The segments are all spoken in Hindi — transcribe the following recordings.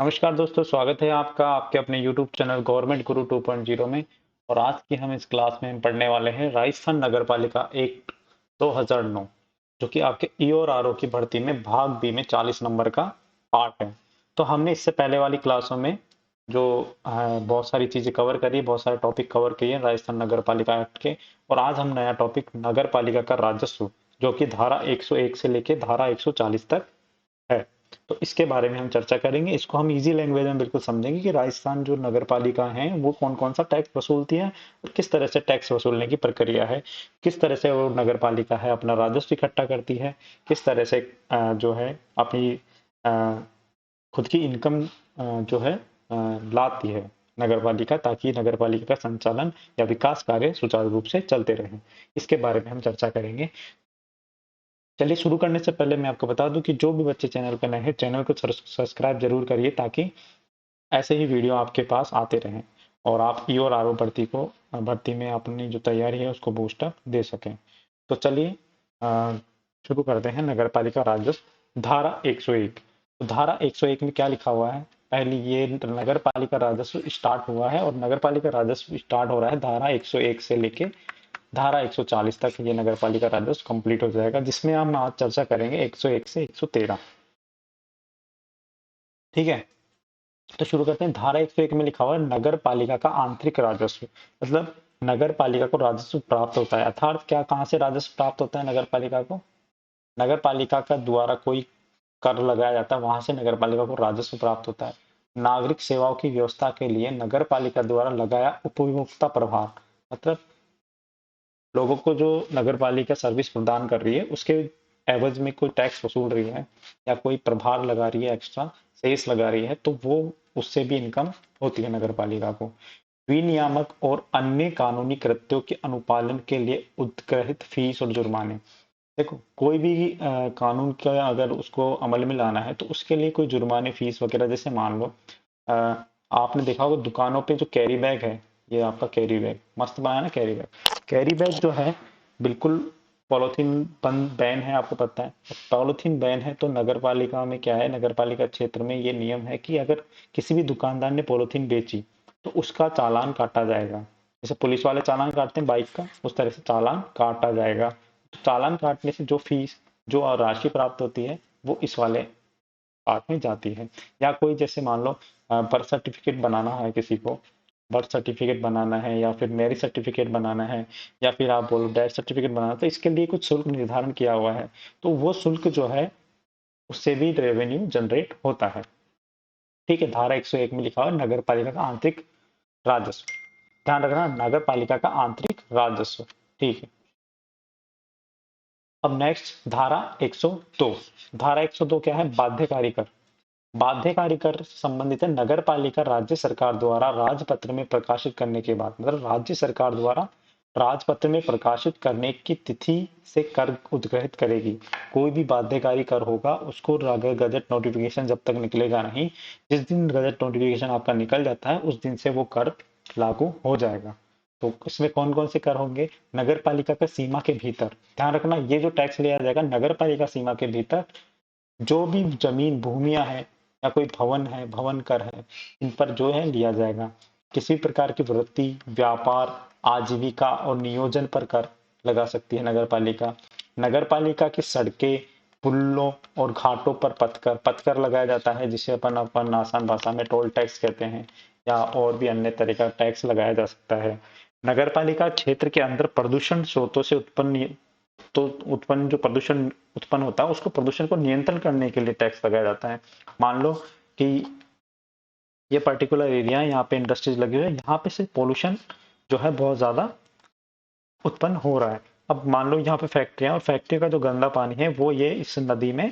नमस्कार दोस्तों, स्वागत है आपका आपके अपने यूट्यूब चैनल गवर्नमेंट गुरु 2.0 में। और आज की हम इस क्लास में हम पढ़ने वाले हैं राजस्थान नगर पालिका एक्ट 2009, जो कि आपके ई और आर ओ की भर्ती में भाग बी में 40 नंबर का पार्ट है। तो हमने इससे पहले वाली क्लासों में जो बहुत सारी चीजें कवर करी, बहुत सारे टॉपिक कवर किए राजस्थान नगर पालिका एक्ट के। और आज हम नया टॉपिक नगर पालिका का राजस्व, जो कि धारा 101 से लेके धारा 140 तक है, तो इसके बारे में हम चर्चा करेंगे। इसको हम इजी लैंग्वेज में बिल्कुल समझेंगे कि राजस्थान जो नगर पालिका है वो कौन कौन सा टैक्स वसूलती है और किस तरह से टैक्स वसूलने की प्रक्रिया है, किस तरह से वो नगर पालिका है अपना राजस्व इकट्ठा करती है, किस तरह से जो है अपनी अ, खुद की इनकम जो है लाती है नगर पालिका, ताकि नगर पालिका का संचालन या विकास कार्य सुचारू रूप से चलते रहे। इसके बारे में हम चर्चा करेंगे। चलिए शुरू करने से पहले मैं आपको बता दूं कि जो भी बच्चे चैनल पर नए हैं, चैनल को सब्सक्राइब जरूर करिए, ताकि ऐसे ही वीडियो आपके पास आते रहें और आप ई और आर ओ भर्ती में अपनी जो तैयारी है उसको बूस्टअप दे सकें। तो चलिए शुरू करते हैं। नगर पालिका राजस्व धारा 101। तो धारा 101 में क्या लिखा हुआ है? पहले ये नगर पालिका राजस्व स्टार्ट हुआ है और नगर पालिका राजस्व स्टार्ट हो रहा है धारा 101 से लेके धारा 140 तक। ये नगर पालिका राजस्व कंप्लीट हो जाएगा, जिसमें हम आज चर्चा करेंगे 101 से 113। ठीक है, तो शुरू करते हैं। धारा 101 में लिखा हुआ है नगर पालिका का आंतरिक राजस्व, मतलब नगर पालिका को राजस्व प्राप्त होता है। अर्थात क्या, कहां से राजस्व प्राप्त होता है नगर पालिका को? नगर पालिका का द्वारा कोई कर लगाया जाता है, वहां से नगर पालिका को राजस्व प्राप्त होता है। नागरिक सेवाओं की व्यवस्था के लिए नगर पालिका द्वारा लगाया उपभोक्ता प्रभार, मतलब लोगों को जो नगर पालिका सर्विस प्रदान कर रही है उसके एवज में कोई टैक्स वसूल रही है या कोई प्रभार लगा रही है, एक्स्ट्रा सेस लगा रही है, तो वो उससे भी इनकम होती है नगर पालिका को। विनियामक और अन्य कानूनी कृत्यों के अनुपालन के लिए उद्ग्रहित फीस और जुर्माने। देखो, कोई भी कानून का अगर उसको अमल में लाना है तो उसके लिए कोई जुर्माने फीस वगैरह, जैसे मान लो अ, आपने देखा होगा दुकानों पे जो कैरी बैग है, ये आपका कैरी बैग मस्त बनाया ना, कैरी बैग। कैरी बैग जो है बिल्कुल पॉलिथीन बंद बैन है, आपको पता है। पॉलिथीन बैन है तो नगर पालिका में क्या है, नगर पालिका क्षेत्र में ये नियम है कि अगर किसी भी दुकानदार ने पॉलिथीन बेची तो उसका चालान काटा जाएगा। जैसे पुलिस वाले चालान काटते हैं बाइक का, उस तरह से चालान काटा जाएगा। तो चालान काटने से जो फीस, जो राशि प्राप्त होती है, वो इस वाले पार्ट में जाती है। या कोई जैसे मान लो बर्थ सर्टिफिकेट बनाना है किसी को, बर्थ सर्टिफिकेट बनाना है या फिर मैरिज सर्टिफिकेट बनाना है या फिर आप बोलो डेथ सर्टिफिकेट बनाना, तो इसके लिए कुछ शुल्क निर्धारण किया हुआ है। तो वो शुल्क जो है उससे भी रेवेन्यू जनरेट होता है। ठीक है, धारा 101 में लिखा हुआ है नगर पालिका का आंतरिक राजस्व। ध्यान रखना, नगर पालिका का आंतरिक राजस्व। ठीक है, अब नेक्स्ट धारा 102। धारा 102 क्या है? बाध्यकारी कर। बाध्यकारी कर से संबंधित है। नगर पालिका राज्य सरकार द्वारा राजपत्र में प्रकाशित करने के बाद, मतलब राज्य सरकार द्वारा राजपत्र में प्रकाशित करने की तिथि से कर उद्ग्रहित करेगी। कोई भी बाध्यकारी कर होगा उसको अगर गजट नोटिफिकेशन जब तक निकलेगा नहीं, जिस दिन गजट नोटिफिकेशन आपका निकल जाता है उस दिन से वो कर लागू हो जाएगा। तो इसमें कौन कौन से कर होंगे? नगर पालिका का सीमा के भीतर, ध्यान रखना, ये जो टैक्स लिया जाएगा नगर पालिका सीमा के भीतर जो भी जमीन भूमिया है या कोई भवन है, भवन कर है, इन पर जो है लिया जाएगा। किसी प्रकार की वृत्ति, व्यापार, आजीविका और नियोजन पर कर लगा सकती है नगर पालिका। नगर पालिका की सड़कें, पुलों और घाटों पर पथकर पथकर लगाया जाता है, जिसे अपन अपन आसान भाषा में टोल टैक्स कहते हैं, या और भी अन्य तरह का टैक्स लगाया जा सकता है। नगर पालिका क्षेत्र के अंदर प्रदूषण स्रोतों से उत्पन्न जो प्रदूषण उत्पन्न होता है, उसको प्रदूषण को नियंत्रण करने के लिए टैक्स लगाया जाता है। मान लो कि ये पर्टिकुलर एरिया है, यहाँ पे इंडस्ट्रीज लगी हुई है, यहाँ पे से पोल्यूशन जो है बहुत ज्यादा उत्पन्न हो रहा है। अब मान लो यहाँ पे फैक्ट्रियां, और फैक्ट्री का जो गंदा पानी है वो ये इस नदी में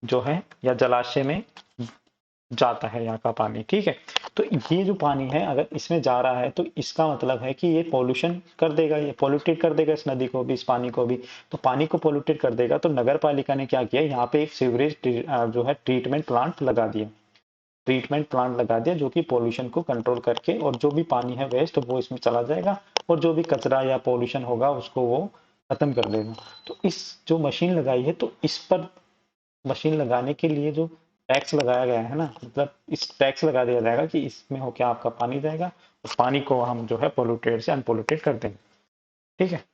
जो है या जलाशय में जाता है, यहाँ का पानी। ठीक है, तो ये जो पानी है अगर इसमें जा रहा है तो इसका मतलब है कि ये पॉल्यूशन कर देगा, ये पॉल्यूटेड कर देगा इस नदी को भी, इस पानी को भी। तो पानी को पॉल्यूटेड कर देगा, तो नगर पालिका ने क्या किया, यहाँ पे एक सीवरेज जो है ट्रीटमेंट प्लांट लगा दिया। ट्रीटमेंट प्लांट लगा दिया जो कि पॉल्यूशन को कंट्रोल करके, और जो भी पानी है वेस्ट वो इसमें चला जाएगा, और जो भी कचरा या पॉल्यूशन होगा उसको वो खत्म कर देगा। तो इस जो मशीन लगाई है, तो इस पर मशीन लगाने के लिए जो टैक्स लगाया गया है ना, मतलब इस टैक्स लगा दिया जाएगा कि इसमें हो क्या आपका पानी जाएगा, उस पानी को हम जो है पोल्यूटेड से अनपोल्यूटेड कर देंगे। ठीक है,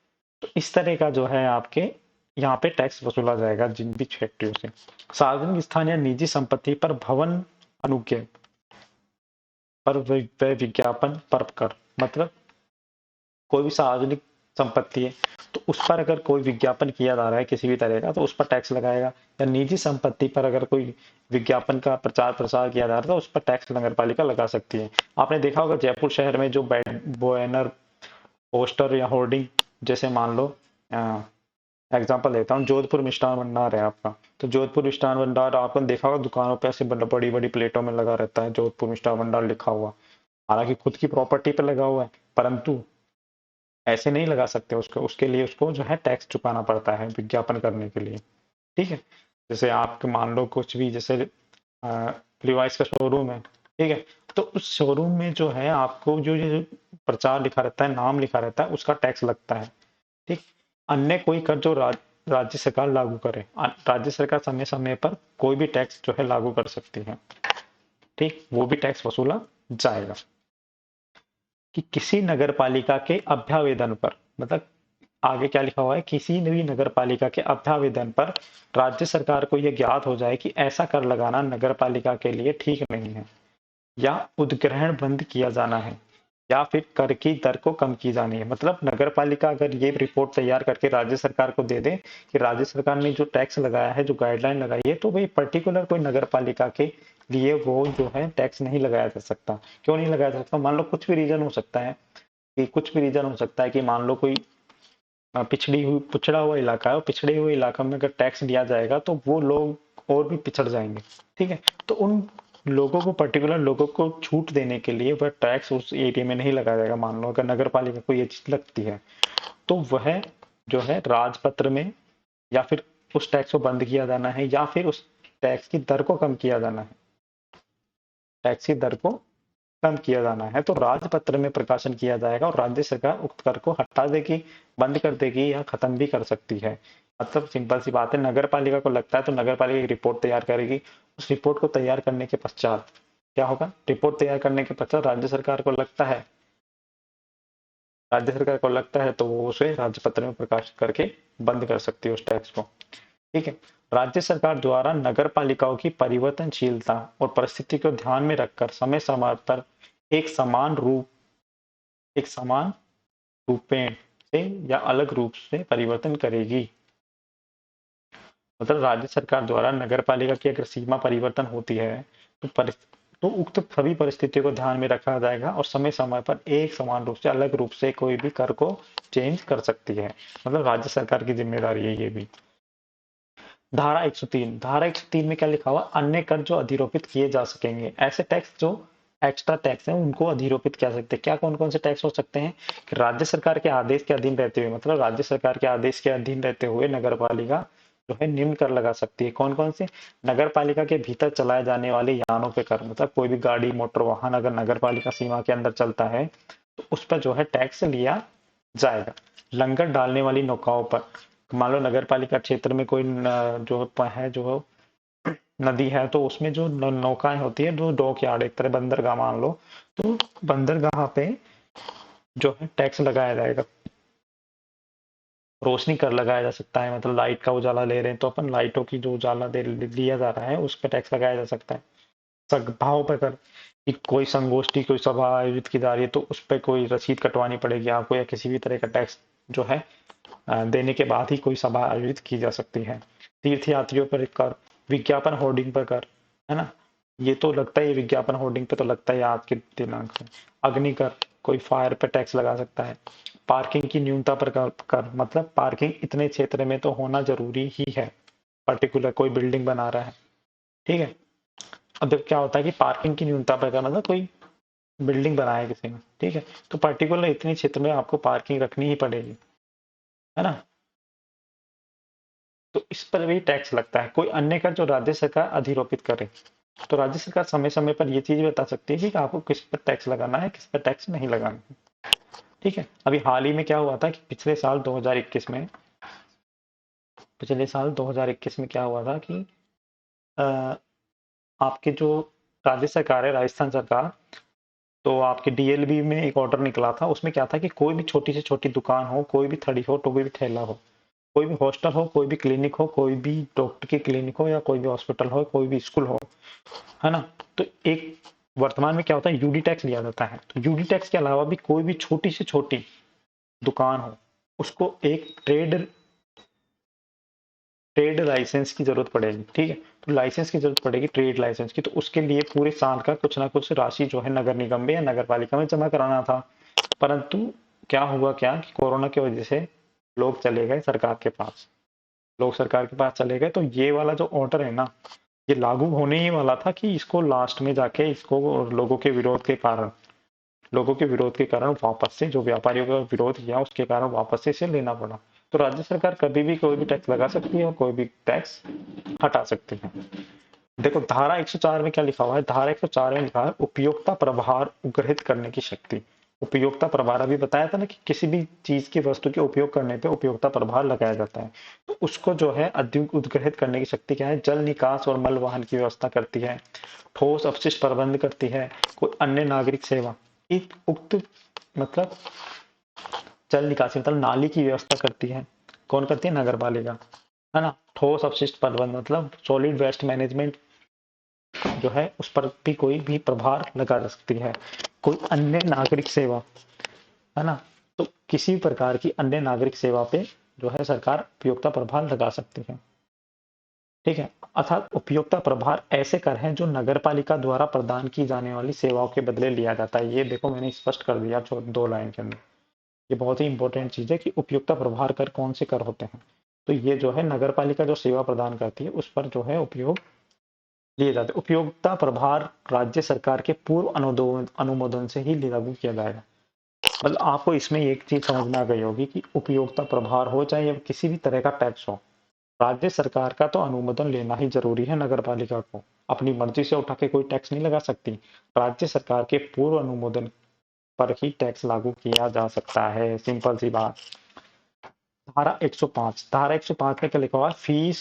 तो इस तरह का जो है आपके यहाँ पे टैक्स वसूला जाएगा जिन भी फैक्ट्रियों से। सार्वजनिक स्थान या निजी संपत्ति पर भवन अनुज्ञा पर विज्ञापन पर कर, मतलब कोई भी सार्वजनिक संपत्ति है तो उस पर अगर कोई विज्ञापन किया जा रहा है किसी भी तरह का तो उस पर टैक्स लगाएगा, या निजी संपत्ति पर अगर कोई विज्ञापन का प्रचार प्रसार किया जा रहा है तो उस पर टैक्स नगर पालिका लगा सकती है। आपने देखा होगा जयपुर शहर में जो बैनर, पोस्टर या होर्डिंग, जैसे मान लो एग्जांपल लेता हूँ, जोधपुर मिष्ठान भंडार है आपका, तो जोधपुर मिष्ठान भंडार आपने देखा होगा दुकानों पे ऐसे बड़ी बड़ी प्लेटों में लगा रहता है जोधपुर मिष्ठान भंडार लिखा हुआ, हालांकि खुद की प्रॉपर्टी पे लगा हुआ है, परंतु ऐसे नहीं लगा सकते उसको, उसके लिए उसको जो है टैक्स चुकाना पड़ता है विज्ञापन करने के लिए। ठीक है, जैसे आप मान लो कुछ भी, जैसे लिवाइस का शोरूम है, ठीक है, तो उस शोरूम में जो है आपको जो जो प्रचार लिखा रहता है, नाम लिखा रहता है, उसका टैक्स लगता है। ठीक, अन्य कोई कर जो राज्य सरकार लागू करे, राज्य सरकार समय समय पर कोई भी टैक्स जो है लागू कर सकती है। ठीक, वो भी टैक्स वसूला जाएगा। कि किसी नगर पालिका के अभ्यावेदन पर, मतलब आगे क्या लिखा हुआ है, किसी भी नगर पालिका के अभ्यावेदन पर राज्य सरकार को यह ज्ञात हो जाए कि ऐसा कर लगाना नगर पालिका के लिए ठीक नहीं है, या उद्ग्रहण बंद किया जाना है, या फिर कर की दर को कम की जानी है। मतलब नगर पालिका अगर ये रिपोर्ट तैयार करके राज्य सरकार को दे दे कि राज्य सरकार ने जो टैक्स लगाया है, जो गाइडलाइन लगाई है, तो भाई पर्टिकुलर कोई नगर पालिका के लिए वो जो है टैक्स नहीं लगाया जा सकता। क्यों नहीं लगाया जा सकता? मान लो कुछ भी रीजन हो सकता है, कि कुछ भी रीजन हो सकता है कि मान लो कोई पिछड़ा हुआ इलाका है, और पिछड़े हुए इलाका में अगर टैक्स लिया जाएगा तो वो लोग और भी पिछड़ जाएंगे। ठीक है, तो उन लोगों को, पर्टिकुलर लोगों को छूट देने के लिए वह टैक्स उस एरिया में नहीं लगाया जाएगा। मान लो अगर नगर पालिका को ये चीज लगती है तो वह जो है राजपत्र में, या फिर उस टैक्स को बंद किया जाना है, या फिर उस टैक्स की दर को कम किया जाना है, टैक्स की दर को कम किया जाना है, तो राजपत्र में प्रकाशन किया जाएगा और राज्य सरकार उक्त कर को हटा देगी, बंद कर देगी, या खत्म भी कर सकती है। मतलब सिंपल सी बात है, नगर पालिका को लगता है तो नगर पालिका एक रिपोर्ट तैयार करेगी। उस रिपोर्ट को तैयार करने के पश्चात क्या होगा, रिपोर्ट तैयार करने के पश्चात राज्य सरकार को लगता है तो वो उसे राजपत्र में प्रकाशित करके बंद कर सकती है उस टैक्स को। ठीक है, राज्य सरकार द्वारा नगर पालिकाओं की परिवर्तनशीलता और परिस्थिति को ध्यान में रखकर समय समय पर एक समान रूपेण से या अलग रूप से परिवर्तन करेगी। मतलब राज्य सरकार द्वारा नगर पालिका की अगर सीमा परिवर्तन होती है तो तो उक्त सभी परिस्थितियों को ध्यान में रखा जाएगा और समय समय पर एक समान रूप से, अलग रूप से कोई भी कर को चेंज कर सकती है। मतलब राज्य सरकार की जिम्मेदारी है ये भी। धारा 103, धारा 103 में क्या लिखा हुआ, अन्य कर जो अधिरोपित किए जा सकेंगे, ऐसे टैक्स जो एक्स्ट्रा टैक्स हैं उनको अधिरोपित कर सकते हैं। क्या कौन कौन से टैक्स हो सकते हैं? कि राज्य सरकार के आदेश के अधीन रहते हुए, मतलब राज्य सरकार के आदेश के अधीन रहते हुए नगर पालिका जो है निम्न कर लगा सकती है। कौन कौन से? नगर पालिका के भीतर चलाए जाने वाले यानों पे कर, मतलब कोई भी गाड़ी मोटर वाहन अगर नगर पालिका सीमा के अंदर चलता है तो उस पर जो है टैक्स लिया जाएगा। लंगर डालने वाली नौकाओं पर, मान लो नगर पालिका क्षेत्र में कोई जो नदी है तो उसमें जो नौकाएं होती है, जो डॉक यार्ड, एक तरह बंदरगाह मान लो, तो बंदरगाह पे जो है टैक्स लगाया जाएगा। रोशनी कर लगाया जा सकता है, मतलब लाइट का उजाला ले रहे हैं तो अपन लाइटों की जो उजाला दे लिया जा रहा है उस पर टैक्स लगाया जा सकता है। सद्भाव पर कर, कि कोई संगोष्ठी, कोई सभा आयोजित की जा रही है तो उस पर कोई रसीद कटवानी पड़ेगी आपको, या किसी भी तरह का टैक्स जो है देने के बाद ही कोई सभा आयोजित की जा सकती है। तीर्थ यात्रियों पर कर, विज्ञापन होर्डिंग पर कर, है ना, ये तो लगता है, विज्ञापन होर्डिंग पे तो लगता है आज के दिनांक में। अग्निकर, कोई फायर पे टैक्स लगा सकता है। पार्किंग की न्यूनता पर कर, मतलब पार्किंग इतने क्षेत्र में तो होना जरूरी ही है, पर्टिकुलर कोई बिल्डिंग बना रहा है। ठीक है, अब देखो क्या होता है कि पार्किंग की न्यूनता पर कर, मतलब कोई बिल्डिंग बनाया किसी ने, ठीक है, तो पर्टिकुलर इतने क्षेत्र में आपको पार्किंग रखनी ही पड़ेगी, है ना, तो इस पर भी टैक्स लगता है। कोई अन्य कर जो राज्य सरकार अधिरोपित करे, तो राज्य सरकार समय समय पर ये चीज बता सकती है कि आपको किस पर टैक्स लगाना है, किस पर टैक्स नहीं लगाना है। ठीक है, अभी हाल ही में क्या हुआ था कि पिछले साल 2021 में क्या हुआ था कि आपके जो राज्य सरकार है, राजस्थान सरकार, तो आपके डीएलबी में एक ऑर्डर निकला था। उसमें क्या था कि कोई भी छोटी से छोटी दुकान हो, कोई भी थड़ी हो, तो कोई भी ठेला हो, कोई भी हॉस्टल हो, कोई भी क्लिनिक हो, कोई भी डॉक्टर की क्लिनिक हो, या कोई भी हॉस्पिटल हो, कोई भी स्कूल हो, है ना, तो एक वर्तमान में क्या होता है, यूडी टैक्स लिया जाता है। तो यूडी टैक्स के अलावा भी कोई भी छोटी से छोटी दुकान हो, उसको एक ट्रेड लाइसेंस की जरूरत पड़ेगी। ठीक है, तो लाइसेंस की जरूरत पड़ेगी, ट्रेड लाइसेंस की। तो उसके लिए पूरे साल का कुछ ना कुछ राशि जो है नगर निगम में या नगर पालिका में जमा कराना था। परंतु क्या हुआ, क्या कि कोरोना की वजह से लोग चले गए सरकार के पास, लोग सरकार के पास चले गए, तो ये वाला जो ऑर्डर है ना, ये लागू होने ही वाला था कि इसको लास्ट में जाके इसको लोगों के विरोध के कारण वापस से, जो व्यापारियों का विरोध किया उसके कारण वापस से इसे लेना पड़ा। तो राज्य सरकार कभी भी कोई भी टैक्स लगा सकती है और कोई भी टैक्स हटा सकती है। देखो धारा 104 में क्या लिखा हुआ है, धारा 104 में लिखा है उपयोगिता प्रभार उग्रहित करने की शक्ति। उपयोगिता प्रभार अभी बताया था ना कि किसी भी चीज की वस्तु के उपयोग करने पे उपयोगिता प्रभार लगाया जाता है। तो उसको जो है अधिक उद्ग्रहित करने की शक्ति क्या है, जल निकास और मल वाहन की व्यवस्था करती है, ठोस अपशिष्ट प्रबंध करती है, कोई अन्य नागरिक सेवा, एक उक्त मतलब जल निकासी मतलब नाली की व्यवस्था करती है। कौन करती है, नगर पालिका, है ना। ठोस अपशिष्ट प्रबंधन मतलब सॉलिड वेस्ट मैनेजमेंट जो है उस पर भी कोई भी प्रभार लगा सकती है। कोई अन्य नागरिक सेवा, है ना, तो किसी भी प्रकार की अन्य नागरिक सेवा पे जो है सरकार उपयोगिता प्रभार लगा सकती है। ठीक है, अर्थात उपयोगिता प्रभार ऐसे कर हैं जो नगर पालिका द्वारा प्रदान की जाने वाली सेवाओं के बदले लिया जाता है। ये देखो मैंने स्पष्ट कर दिया 2 लाइन के अंदर। ये बहुत ही इंपॉर्टेंट चीज है कि उपयोगिता प्रभार कर कौन से कर होते हैं। तो ये जो है नगर पालिका जो सेवा प्रदान करती है उस पर जो है उपयोग लिए जाते हैं। उपयोगिता प्रभार राज्य सरकार के पूर्व अनुमोदन से ही लागू किया जाएगा। मतलब आपको इसमें एक चीज समझ में आ गई होगी कि उपयोगिता प्रभार हो चाहे किसी भी तरह का टैक्स हो, राज्य सरकार का तो अनुमोदन लेना ही जरूरी है। नगर पालिका को अपनी मर्जी से उठा के कोई टैक्स नहीं लगा सकती। राज्य सरकार के पूर्व अनुमोदन पर ही टैक्स लागू किया जा सकता है, सिंपल सी बात। धारा 105, धारा 105 में क्या लिखा हुआ है, फीस,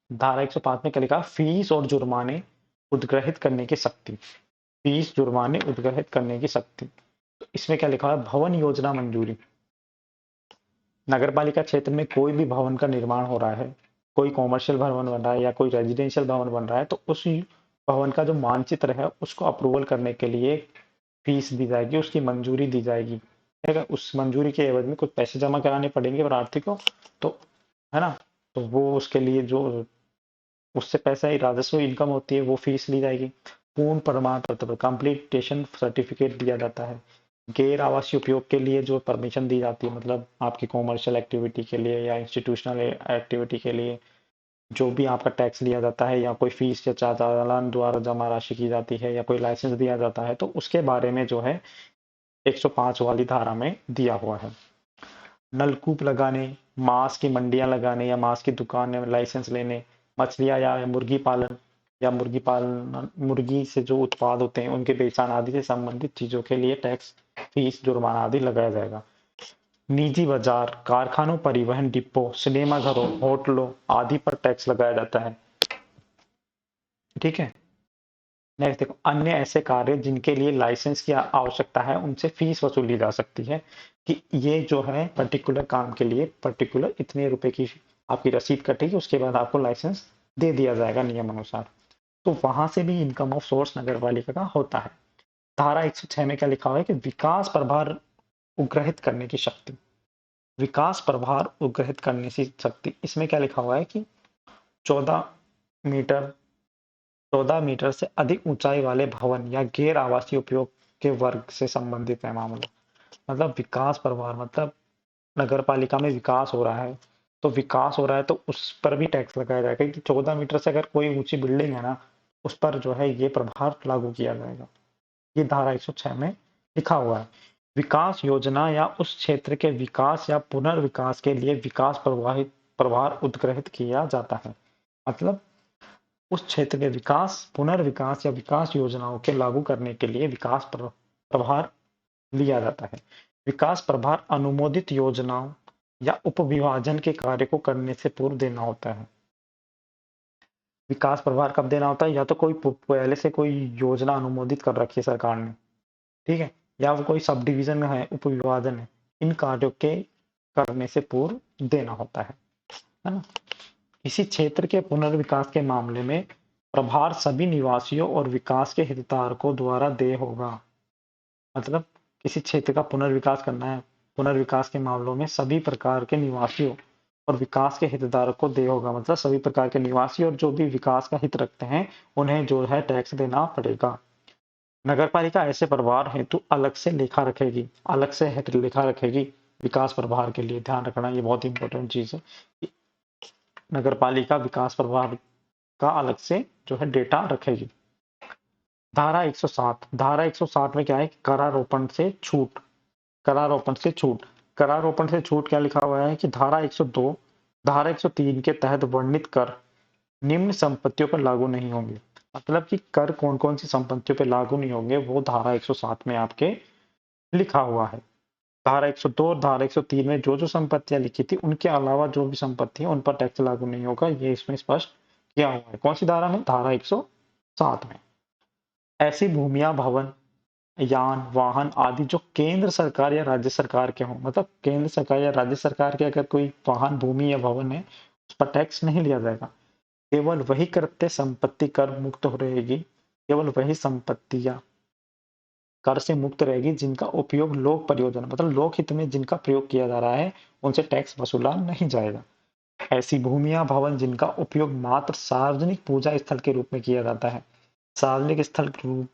धारा 105 में क्या लिखा है, फीस और जुर्माने उद्ग्रहित करने की शक्ति, फीस जुर्माने उद्ग्रहित करने की शक्ति। तो इसमें क्या लिखा है, भवन योजना मंजूरी, नगर पालिका क्षेत्र में कोई भी भवन का निर्माण हो रहा है, कोई कॉमर्शियल भवन बन रहा है या कोई रेजिडेंशियल भवन बन रहा है, तो उस भवन का जो मानचित्र है उसको अप्रूवल करने के लिए फीस दी जाएगी, उसकी मंजूरी दी जाएगी। अगर उस मंजूरी के एवज में कुछ पैसे जमा कराने पड़ेंगे प्रार्थी को, तो, है ना, तो वो उसके लिए जो उससे पैसा ही राजस्व इनकम होती है वो फीस ली जाएगी। पूर्ण प्रमाण पत्र कंप्लीटेशन सर्टिफिकेट दिया जाता है। गैर आवासीय उपयोग के लिए जो परमिशन दी जाती है, मतलब आपकी कॉमर्शियल एक्टिविटी के लिए या इंस्टीट्यूशनल एक्टिविटी के लिए जो भी आपका टैक्स लिया जाता है या कोई फीस या चालान द्वारा जमा राशि की जाती है या कोई लाइसेंस दिया जाता है, तो उसके बारे में जो है 105 वाली धारा में दिया हुआ है। नलकूप लगाने, मांस की मंडियां लगाने या मांस की दुकान में लाइसेंस लेने, मछलियां या मुर्गी पालन मुर्गी से जो उत्पाद होते हैं उनके बेचान आदि से संबंधित चीजों के लिए टैक्स, फीस, जुर्माना आदि लगाया जाएगा। निजी बाजार, कारखानों, परिवहन डिपो, सिनेमा घरों, होटलों आदि पर टैक्स लगाया जाता है। ठीक है, नेक्स्ट देखो, अन्य ऐसे कार्य जिनके लिए लाइसेंस की आवश्यकता है उनसे फीस वसूली जा सकती है कि ये जो है पर्टिकुलर काम के लिए पर्टिकुलर इतने रुपए की आपकी रसीद कटेगी, उसके बाद आपको लाइसेंस दे दिया जाएगा नियम अनुसार। तो वहां से भी इनकम ऑफ सोर्स नगर पालिका का होता है। धारा 106 में क्या लिखा हुआ है कि विकास प्रभार उग्रहित करने की शक्ति, विकास प्रभार उग्रहित करने की शक्ति, इसमें क्या लिखा हुआ है कि 14 मीटर 14 मीटर से अधिक ऊंचाई वाले भवन या गैर आवासीय उपयोग के वर्ग से संबंधित है मामला। मतलब विकास प्रभार मतलब नगर पालिका में विकास हो रहा है, तो विकास हो रहा है तो उस पर भी टैक्स लगाया जाएगा कि 14 मीटर से अगर कोई ऊंची बिल्डिंग है ना, उस पर जो है ये प्रभार लागू किया जाएगा। ये धारा 106 में लिखा हुआ है। विकास योजना या उस क्षेत्र के विकास या पुनर्विकास के लिए विकास प्रभार उद्ग्रहित किया जाता है। मतलब उस क्षेत्र के विकास, पुनर्विकास या विकास योजनाओं के लागू करने के लिए विकास प्रभार लिया जाता है। विकास प्रभार अनुमोदित योजनाओं या उपविभाजन के कार्य को करने से पूर्व देना होता है। विकास प्रभार कब देना होता है, या तो कोई पहले से कोई योजना अनुमोदित कर रखी है सरकार ने, ठीक है, या वो कोई सब डिवीजन है, उपविभाजन है, इन कार्यों के करने से पूर्व देना होता है ना। किसी क्षेत्र के पुनर्विकास के मामले में प्रभार सभी निवासियों और विकास के हितधारकों द्वारा देय होगा। मतलब किसी क्षेत्र का पुनर्विकास करना है, पुनर्विकास के मामलों में सभी प्रकार के निवासियों और विकास के हितधारक को देय होगा, मतलब सभी प्रकार के निवासी और जो भी विकास का हित रखते हैं उन्हें जो है टैक्स देना पड़ेगा। नगरपालिका ऐसे प्रभार हेतु अलग से लेखा रखेगी, अलग से लेखा रखेगी विकास प्रभार के लिए। ध्यान रखना, ये बहुत इंपॉर्टेंट चीज है कि नगरपालिका विकास प्रभार का अलग से जो है डेटा रखेगी। धारा 107, धारा 107 में क्या है, करारोपण से छूट, करारोपण से छूट, करारोपण से छूट क्या लिखा हुआ है कि धारा 102, धारा 103 के तहत वर्णित कर निम्न संपत्तियों पर लागू नहीं होंगे। मतलब कि कर कौन कौन सी संपत्तियों पर लागू नहीं होंगे वो धारा 107 में आपके लिखा हुआ है। धारा 102 और धारा 103 में जो जो संपत्तियां लिखी थी उनके अलावा जो भी संपत्ति है उन पर टैक्स लागू नहीं होगा, ये इसमें स्पष्ट किया हुआ है। कौन सी धारा में, धारा 107 में। ऐसी भूमिया, भवन, यान, वाहन आदि जो केंद्र सरकार या राज्य सरकार के हों, मतलब केंद्र सरकार या राज्य सरकार के अगर कोई वाहन, भूमि या भवन है उस पर टैक्स नहीं लिया जाएगा। केवल वही कृत्य संपत्ति कर मुक्त हो रहेगी, केवल वही संपत्तियां कर से मुक्त रहेगी जिनका उपयोग लोक परियोजना, मतलब लोक हित में जिनका प्रयोग किया जा रहा है उनसे टैक्स वसूला नहीं जाएगा। ऐसी भूमिया, भवन जिनका उपयोग मात्र सार्वजनिक पूजा स्थल के रूप में किया जाता है, सार्वजनिक स्थल के रूप,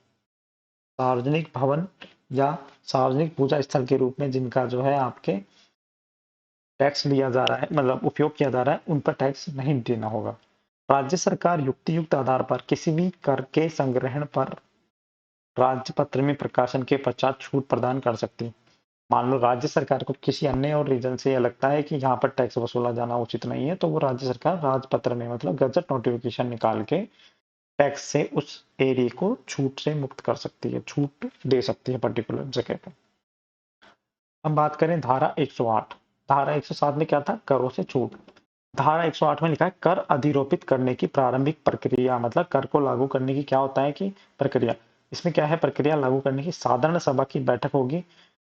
सार्वजनिक भवन या सार्वजनिक पूजा स्थल के रूप में जिनका जो है आपके टैक्स लिया जा रहा है, मतलब उपयोग किया जा रहा है, उन पर टैक्स नहीं देना होगा। राज्य सरकार युक्तियुक्त आधार पर किसी भी कर के संग्रहण पर राज्य पत्र में प्रकाशन के पश्चात छूट प्रदान कर सकती है। मान लो राज्य सरकार को किसी अन्य और रीजन से लगता है कि यहाँ पर टैक्स वसूला जाना उचित नहीं है, तो वो राज्य सरकार राजपत्र में, मतलब गजट नोटिफिकेशन निकाल के टैक्स से उस एरिया को छूट से मुक्त कर सकती है, छूट दे सकती है पर्टिकुलर जगह पे। हम बात करें धारा 108, धारा 107 में क्या था, करों से छूट। धारा 108 में लिखा है कर अधिरोपित करने की प्रारंभिक प्रक्रिया, मतलब कर को लागू करने की क्या होता है कि प्रक्रिया। इसमें क्या है, प्रक्रिया लागू करने की साधारण सभा की बैठक होगी।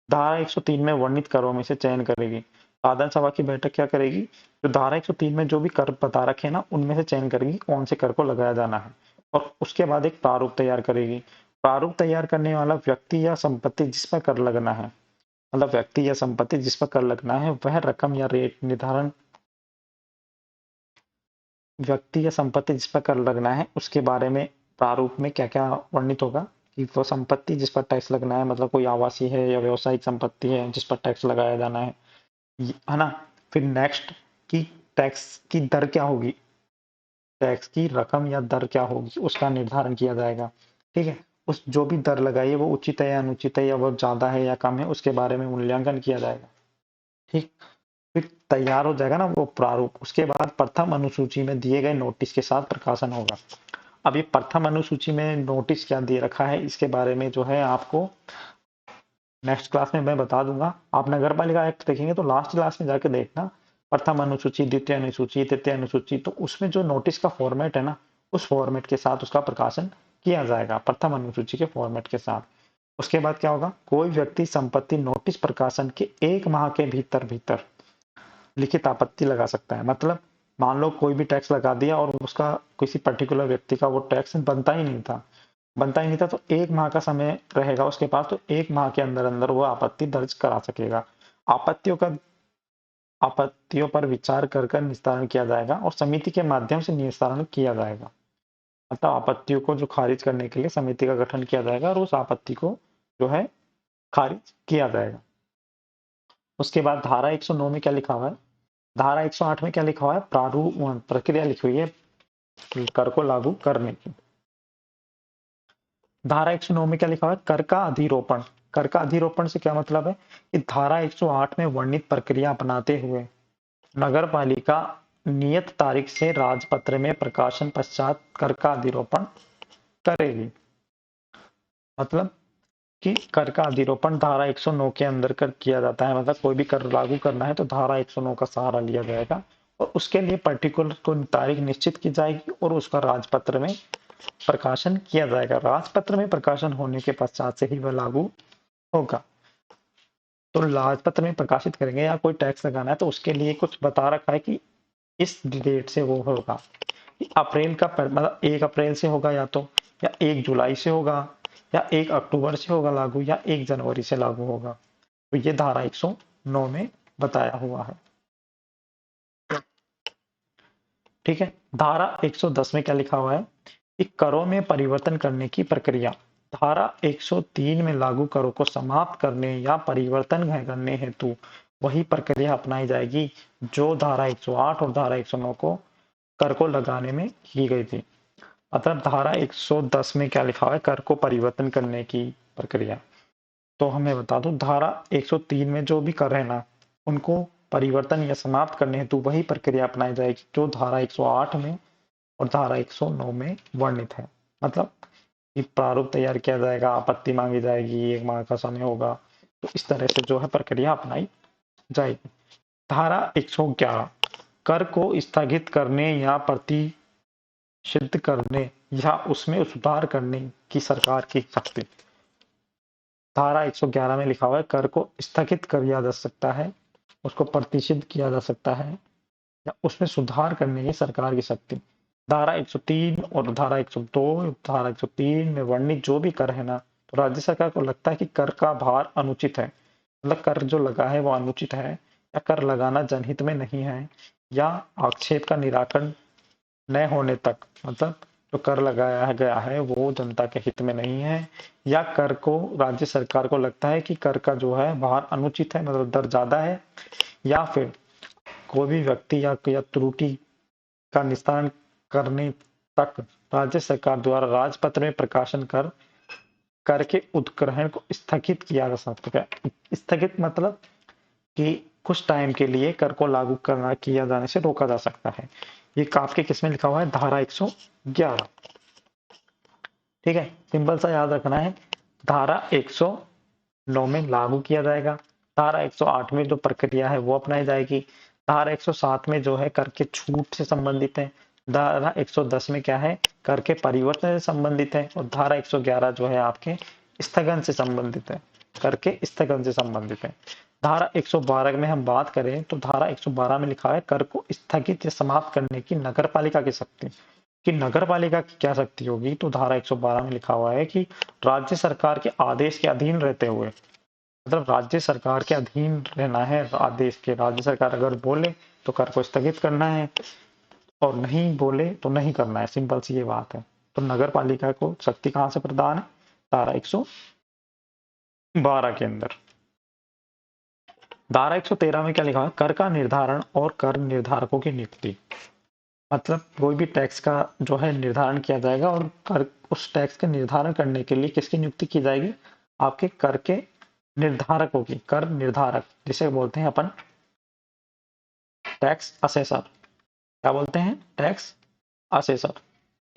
धारा 103 में वर्णित करों में से चयन करेगी। साधारण सभा की बैठक क्या करेगी, जो धारा 103 में जो भी कर बता रखे ना उनमें से चयन करेगी कौन से कर को लगाया जाना है, और उसके बाद एक प्रारूप तैयार करेगी। प्रारूप तैयार करने वाला व्यक्ति या संपत्ति जिस पर कर लगना है, मतलब व्यक्ति या संपत्ति जिस पर कर लगना है वह रकम या रेट निर्धारण, व्यक्ति या संपत्ति जिस पर कर लगना है उसके बारे में प्रारूप में क्या क्या वर्णित होगा कि वो संपत्ति जिस पर टैक्स लगना है, मतलब कोई आवासीय है या व्यवसायिक संपत्ति है जिस पर टैक्स लगाया जाना है ना। फिर नेक्स्ट की टैक्स की दर क्या होगी, टैक्स की रकम या दर क्या होगी उसका निर्धारण किया जाएगा, ठीक है। उस जो भी दर लगाई है वो उचित है या अनुचित है, या वो ज्यादा है या कम है, उसके बारे में मूल्यांकन किया जाएगा, ठीक। फिर तैयार हो जाएगा ना वो प्रारूप, उसके बाद प्रथम अनुसूची में दिए गए नोटिस के साथ प्रकाशन होगा। अब ये प्रथम अनुसूची में नोटिस क्या दे रखा है इसके बारे में जो है आपको नेक्स्ट क्लास में मैं बता दूंगा। आप नगर पालिका एक्ट देखेंगे तो लास्ट क्लास में जाके देखना, प्रथम अनुसूची, द्वितीय अनुसूची, तृतीय अनुसूची, तो उसमें जो नोटिस का फॉर्मेट है ना उस फॉर्मेट के साथ उसका प्रकाशन किया जाएगा, प्रथम अनुसूची के फॉर्मेट के साथ। उसके बाद क्या होगा, कोई व्यक्ति संपत्ति नोटिस प्रकाशन के 1 माह के भीतर भीतर लिखित आपत्ति लगा सकता है। मतलब मान लो कोई भी टैक्स लगा दिया और उसका किसी पर्टिकुलर व्यक्ति का वो टैक्स बनता ही नहीं था, तो 1 माह का समय रहेगा उसके पास, तो 1 माह के अंदर अंदर वो आपत्ति दर्ज करा सकेगा। आपत्तियों का, आपत्तियों पर विचार कर निस्तारण किया जाएगा और समिति के माध्यम से निस्तारण किया जाएगा। मतलब आपत्तियों को जो खारिज करने के लिए समिति का गठन किया जाएगा और उस आपत्ति को जो है खारिज किया जाएगा। उसके बाद धारा 109 में क्या लिखा हुआ है, धारा 108 में क्या लिखा हुआ है, प्रारूप प्रक्रिया लिखी हुई है कर को लागू करने की। धारा 109 में क्या लिखा हुआ है, कर का अधिरोपण। कर का अधिरोपण से क्या मतलब है कि धारा 108 में वर्णित प्रक्रिया अपनाते हुए नगर पालिका नियत तारीख से राजपत्र में प्रकाशन पश्चात कर का अधिरोपण करेगी। मतलब कि कर का अधिरोपण धारा 109 के अंदर कर किया जाता है, मतलब कोई भी कर लागू करना है तो धारा 109 का सहारा लिया जाएगा और उसके लिए पर्टिकुलर कोई तारीख निश्चित की जाएगी और उसका राजपत्र में प्रकाशन किया जाएगा। राजपत्र में प्रकाशन होने के पश्चात से ही वह लागू होगा। तो राजपत्र में प्रकाशित करेंगे या कोई टैक्स लगाना है तो उसके लिए कुछ बता रखा है कि इस डेट से वो होगा। अप्रैल का मतलब 1 अप्रैल से होगा या 1 जुलाई से होगा या 1 अक्टूबर से होगा लागू या 1 जनवरी से लागू होगा। तो ये धारा 109 में बताया हुआ है। ठीक है। धारा 110 में क्या लिखा हुआ है कि करों में परिवर्तन करने की प्रक्रिया। धारा 103 में लागू करों को समाप्त करने या परिवर्तन करने हेतु वही प्रक्रिया अपनाई जाएगी जो धारा 108 और धारा 109 को कर को लगाने में की गई थी। मतलब धारा 110 में क्या लिखा हुआ है, कर को परिवर्तन करने की प्रक्रिया। तो हमें बता दूं धारा 103 में जो भी कर है ना, उनको परिवर्तन या समाप्त करने हेतु वही प्रक्रिया अपनाई जाएगी जो धारा 108 में और धारा 109 में वर्णित है। मतलब कि प्रारूप तैयार किया जाएगा, आपत्ति मांगी जाएगी, 1 माह का समय होगा, तो इस तरह से जो है प्रक्रिया अपनाई जाएगी। धारा 111 कर को स्थगित करने या प्रतिषिद्ध करने या उसमें सुधार करने की सरकार की शक्ति। धारा 111 में लिखा हुआ है कर को स्थगित किया जा सकता है, उसको प्रतिषिद्ध किया जा सकता है या उसमें सुधार करने की सरकार की शक्ति। धारा 103 और धारा 102, धारा 103 में वर्णित जो भी कर है ना, तो राज्य सरकार को लगता है कि कर का भार अनुचित है, मतलब कर जो लगा है वो अनुचित है या कर लगाना जनहित में नहीं है या आक्षेप का निराकरण न होने तक, मतलब जो कर लगाया गया है वो जनता के हित में नहीं है या कर को राज्य सरकार को लगता है कि कर का जो है भार अनुचित है, मतलब दर ज्यादा है, या फिर कोई भी व्यक्ति या त्रुटि का निस्तारण करने तक राज्य सरकार द्वारा राजपत्र में प्रकाशन कर के उत्ग्रहण को स्थगित किया जा सकता है। स्थगित मतलब कि कुछ टाइम के लिए कर को लागू करना किया जाने से रोका जा सकता है। ये आपके किसमें लिखा हुआ है, धारा 111। ठीक है, सिंपल सा याद रखना है। धारा 109 में लागू किया जाएगा, धारा 108 में जो प्रक्रिया है वो अपनाई जाएगी, धारा 107 में जो है कर के छूट से संबंधित है, धारा 110 में क्या है कर के परिवर्तन से संबंधित है और धारा 111 जो है आपके स्थगन से संबंधित है, कर के स्थगन से संबंधित है। धारा 112 में हम बात करें तो धारा 112 में लिखा है कर को स्थगित या समाप्त करने की नगरपालिका की शक्ति। कि नगरपालिका की क्या शक्ति होगी, तो धारा 112 में लिखा हुआ है कि राज्य सरकार के आदेश के अधीन रहते हुए, मतलब राज्य सरकार के अधीन रहना है आदेश के। राज्य सरकार अगर बोले तो कर को स्थगित करना है और नहीं बोले तो नहीं करना है, सिंपल सी ये बात है। तो नगर पालिका को शक्ति कहां से प्रदान है, धारा 112 के अंदर। धारा 113 में क्या लिखा है, कर का निर्धारण और कर निर्धारकों की नियुक्ति। मतलब कोई भी टैक्स का जो है निर्धारण किया जाएगा और कर उस टैक्स का निर्धारण करने के लिए किसकी नियुक्ति की जाएगी, आपके कर के निर्धारकों की। कर निर्धारक जिसे बोलते हैं अपन टैक्स असेसर, क्या बोलते हैं, टैक्स असेसर।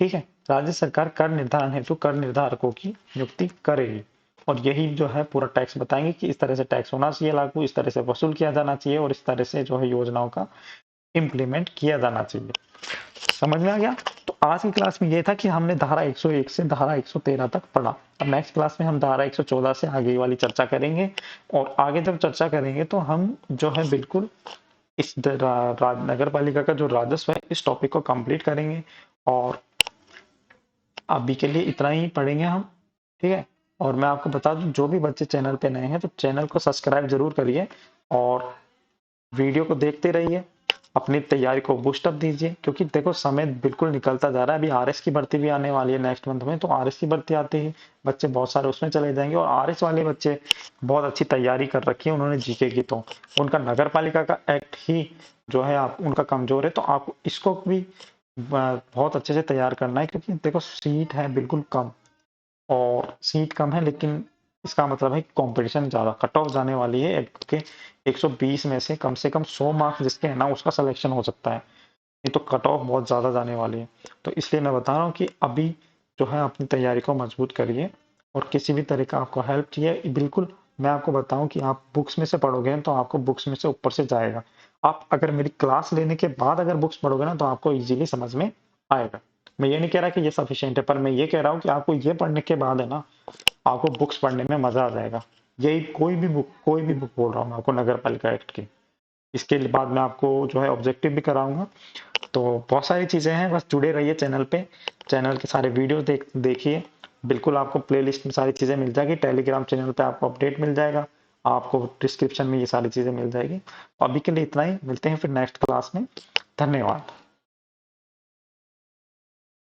ठीक है, राज्य सरकार कर निर्धारण हेतु कर निर्धारकों की नियुक्ति करेगी और यही जो है पूरा टैक्स बताएंगे कि इस तरह से टैक्स होना चाहिए लागू, इस तरह से वसूल किया जाना चाहिए और इस तरह से जो है योजनाओं का इम्प्लीमेंट किया जाना चाहिए। समझ में आ गया। तो आज की क्लास में ये था कि हमने धारा 101 से धारा 113 तक पढ़ा। अब नेक्स्ट क्लास में हम धारा 114 से आगे वाली चर्चा करेंगे और आगे जब चर्चा करेंगे तो हम जो है बिल्कुल इस नगर पालिका का जो राजस्व है इस टॉपिक को कंप्लीट करेंगे। और अभी के लिए इतना ही पढ़ेंगे हम, ठीक है। और मैं आपको बता दूं जो भी बच्चे चैनल पे नए हैं तो चैनल को सब्सक्राइब जरूर करिए और वीडियो को देखते रहिए, अपनी तैयारी को बूस्टअप दीजिए, क्योंकि देखो समय बिल्कुल निकलता जा रहा है। अभी आरएस की भर्ती भी आने वाली है नेक्स्ट मंथ में, तो आरएस की भर्ती आती है बच्चे बहुत सारे उसमें चले जाएंगे और आरएस वाले बच्चे बहुत अच्छी तैयारी कर रखी है उन्होंने जीके की, तो उनका नगर पालिका का एक्ट ही जो है आप उनका कमजोर है, तो आपको इसको भी बहुत अच्छे से तैयार करना है। क्योंकि देखो सीट है बिल्कुल कम और सीट कम है, लेकिन इसका मतलब है कंपटीशन ज्यादा, कट ऑफ जाने वाली है के 120 में से कम 100 मार्क्स जिसके है ना उसका सिलेक्शन हो सकता है, ये तो कट ऑफ बहुत ज्यादा जाने वाली है। तो इसलिए मैं बता रहा हूँ कि अभी जो है अपनी तैयारी को मजबूत करिए और किसी भी तरह का आपको हेल्प चाहिए बिल्कुल मैं आपको बताऊं कि आप बुक्स में से पढ़ोगे तो आपको बुक्स में से ऊपर से जाएगा। आप अगर मेरी क्लास लेने के बाद अगर बुक्स पढ़ोगे ना तो आपको इजीली समझ में आएगा। मैं ये नहीं कह रहा कि ये सफिशिएंट है, पर मैं ये कह रहा हूँ कि आपको ये पढ़ने के बाद है ना, आपको बुक्स पढ़ने में मजा आ जाएगा। यही कोई भी बुक बोल रहा हूँ मैं आपको नगर पालिका एक्ट की। इसके बाद मैं आपको जो है ऑब्जेक्टिव भी कराऊंगा। तो बहुत सारी चीजें हैं, बस जुड़े रहिए चैनल पे। चैनल के सारे वीडियो देखिए। बिल्कुल आपको प्लेलिस्ट में सारी चीजें मिल जाएगी, टेलीग्राम चैनल पे आपको अपडेट मिल जाएगा, आपको डिस्क्रिप्शन में ये सारी चीजें मिल जाएगी। अभी के लिए इतना ही, मिलते हैं फिर नेक्स्ट क्लास में। धन्यवाद।